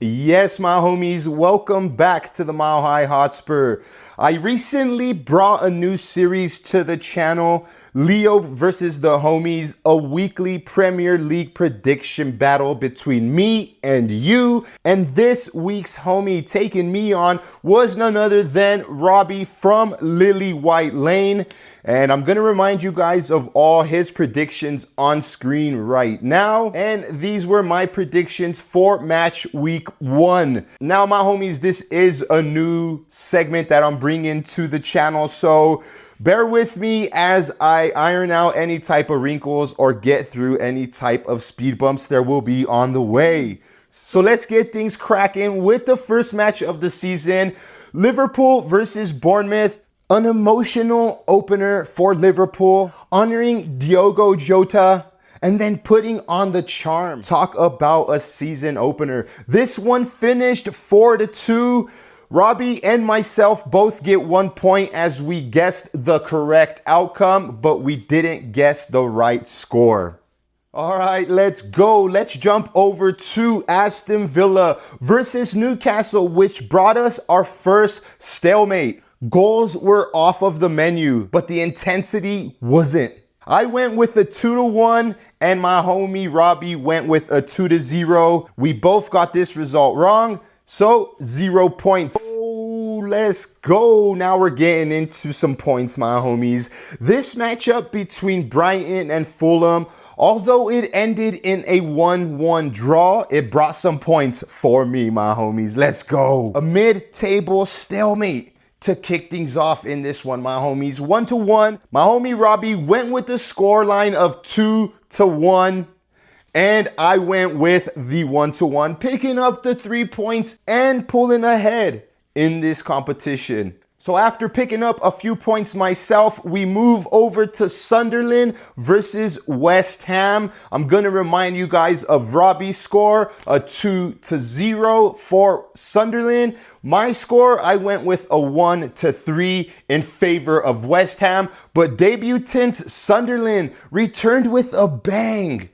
Yes, my homies, welcome back to the Mile High Hotspur. I recently brought a new series to the channel, Leo versus the homies, a weekly Premier League prediction battle between me and you. And this week's homie taking me on was none other than Robbie from Lily White Lane. And I'm going to remind you guys of all his predictions on screen right now. And these were my predictions for match week 1. Now, my homies, this is a new segment that I'm bringing to the channel. So bear with me as I iron out any type of wrinkles or get through any type of speed bumps there will be on the way. So let's get things cracking with the first match of the season. Liverpool versus Bournemouth. An emotional opener for Liverpool, honoring Diogo Jota and then putting on the charm. Talk about a season opener. This one finished 4-2. Robbie and myself both get 1 point as we guessed the correct outcome, but we didn't guess the right score. All right, let's go. Let's jump over to Aston Villa versus Newcastle, which brought us our first stalemate. Goals were off of the menu, but the intensity wasn't. I went with a 2-1 and my homie Robbie went with a 2-0. We both got this result wrong, so 0 points. Oh, let's go. Now we're getting into some points, my homies. This matchup between Brighton and Fulham, although it ended in a 1-1 draw, it brought some points for me, my homies. Let's go. A mid-table stalemate to kick things off in this one, my homies. 1-1. My homie Robbie went with the scoreline of 2-1. And I went with the 1-1, picking up the 3 points and pulling ahead in this competition. So after picking up a few points myself, we move over to Sunderland versus West Ham. I'm going to remind you guys of Robbie's score, a 2-0 for Sunderland. My score, I went with a 1-3 in favor of West Ham, but debutants Sunderland returned with a bang,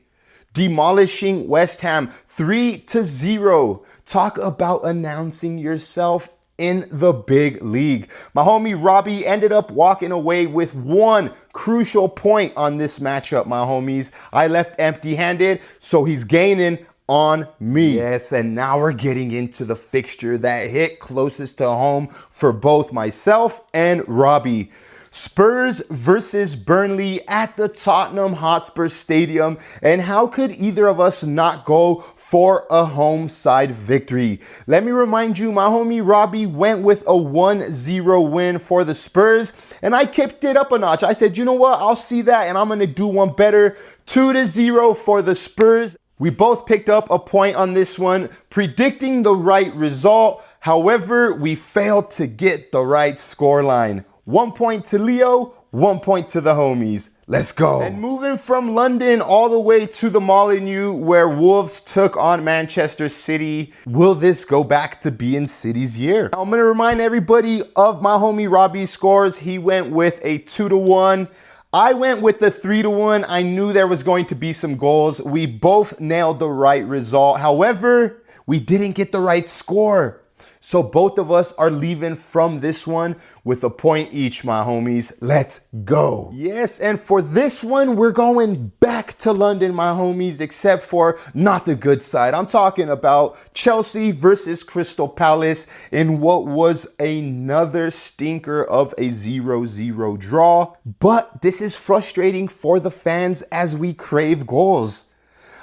demolishing West Ham 3-0. Talk about announcing yourself in the big league. My homie Robbie ended up walking away with one crucial point on this matchup, my homies. I left empty-handed, so he's gaining on me. Yes, and now we're getting into the fixture that hit closest to home for both myself and Robbie. Spurs versus Burnley at the Tottenham Hotspur Stadium. And how could either of us not go for a home side victory? Let me remind you, my homie Robbie went with a 1-0 win for the Spurs. And I kicked it up a notch. I said, you know what? I'll see that and I'm going to do one better. 2-0 for the Spurs. We both picked up a point on this one, predicting the right result. However, we failed to get the right scoreline. 1 point to Leo, 1 point to the homies. Let's go. And moving from London all the way to the Molineux, where Wolves took on Manchester City. Will this go back to being City's year? I'm going to remind everybody of my homie Robbie's scores. He went with a 2-1. I went with the 3-1. I knew there was going to be some goals. We both nailed the right result. However, we didn't get the right score. So both of us are leaving from this one with a point each, my homies. Let's go. Yes, and for this one, we're going back to London, my homies, except for not the good side. I'm talking about Chelsea versus Crystal Palace in what was another stinker of a 0-0 draw. But this is frustrating for the fans as we crave goals.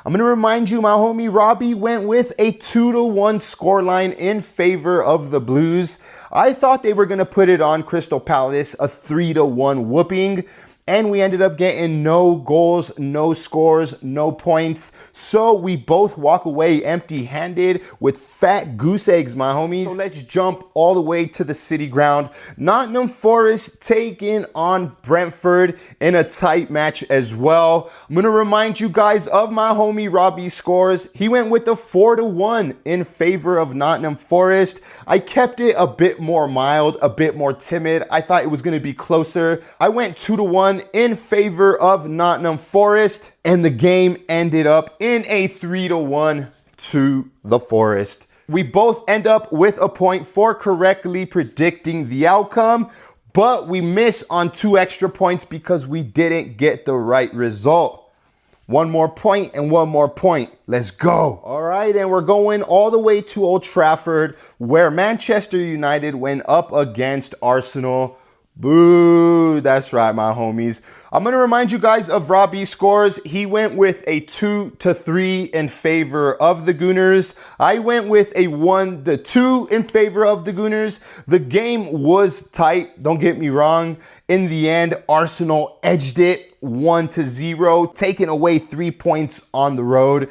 I'm going to remind you, my homie Robbie went with a 2-1 scoreline in favor of the Blues. I thought they were going to put it on Crystal Palace, a 3-1 whooping. And we ended up getting no goals, no scores, no points. So we both walk away empty-handed with fat goose eggs, my homies. So let's jump all the way to the City Ground. Nottingham Forest taking on Brentford in a tight match as well. I'm going to remind you guys of my homie Robbie's scores. He went with the 4-1 in favor of Nottingham Forest. I kept it a bit more mild, a bit more timid. I thought it was going to be closer. I went 2-1 in favor of Nottingham Forest, and the game ended up in a 3-1 to the Forest. We both end up with a point for correctly predicting the outcome, but we miss on 2 extra points because we didn't get the right result. 1 more point and 1 more point. Let's go. All right, and we're going all the way to Old Trafford, where Manchester United went up against Arsenal. Boo, that's right, my homies. I'm going to remind you guys of Robbie's scores. He went with a 2-3 in favor of the Gooners. I went with a 1-2 in favor of the Gooners. The game was tight, don't get me wrong. In the end, Arsenal edged it 1-0, taking away 3 points on the road.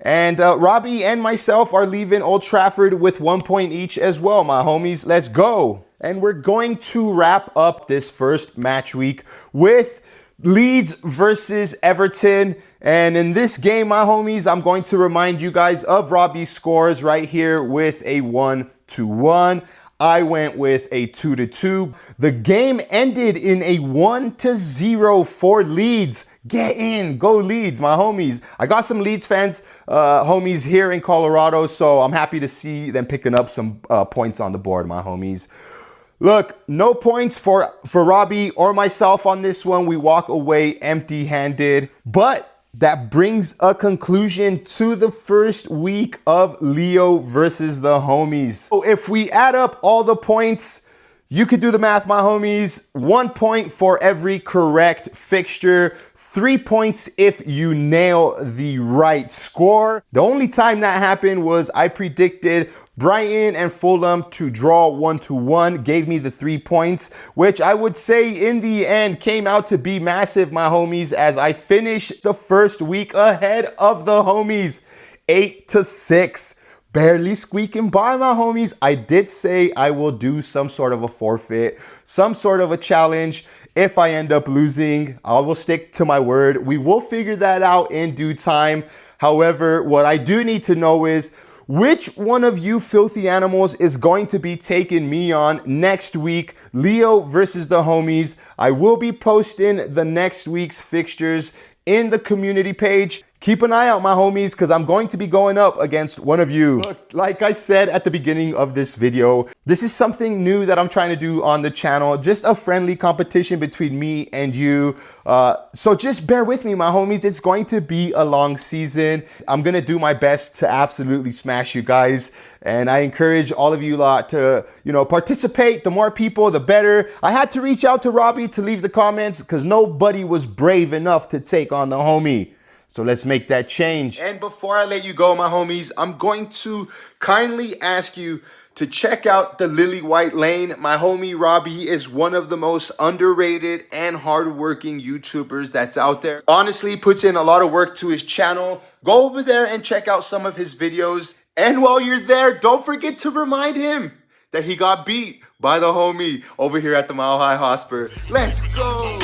And Robbie and myself are leaving Old Trafford with 1 point each as well, my homies. Let's go. And we're going to wrap up this first match week with Leeds versus Everton. And in this game, my homies, I'm going to remind you guys of Robbie's scores right here with a 1-1. I went with a 2-2. The game ended in a 1-0 for Leeds. Get in, go Leeds, my homies. I got some Leeds fans, homies here in Colorado, so I'm happy to see them picking up some points on the board, my homies. Look, no points for Robbie or myself on this one. We walk away empty-handed, but that brings a conclusion to the first week of Leo versus the homies. So if we add up all the points, you could do the math, my homies. 1 point for every correct fixture. 3 points if you nail the right score. The only time that happened was I predicted Brighton and Fulham to draw 1-1, gave me the 3 points, which I would say in the end came out to be massive, my homies, as I finished the first week ahead of the homies, 8-6. Barely squeaking by, my homies. I did say I will do some sort of a forfeit, some sort of a challenge. If I end up losing, I will stick to my word. We will figure that out in due time. However, what I do need to know is which one of you filthy animals is going to be taking me on next week. Leo versus the homies. I will be posting the next week's fixtures in the community page. Keep an eye out, my homies, because I'm going to be going up against one of you. Look, like I said at the beginning of this video, this is something new that I'm trying to do on the channel. Just a friendly competition between me and you. So just bear with me, my homies. It's going to be a long season. I'm going to do my best to absolutely smash you guys. And I encourage all of you lot to, participate. The more people, the better. I had to reach out to Robbie to leave the comments because nobody was brave enough to take on the homie. So let's make that change. And before I let you go, my homies, I'm going to kindly ask you to check out the Lily White Lane. My homie Robbie is one of the most underrated and hardworking YouTubers that's out there. Honestly, puts in a lot of work to his channel. Go over there and check out some of his videos. And while you're there, don't forget to remind him that he got beat by the homie over here at the Mile High Hotspur. Let's go.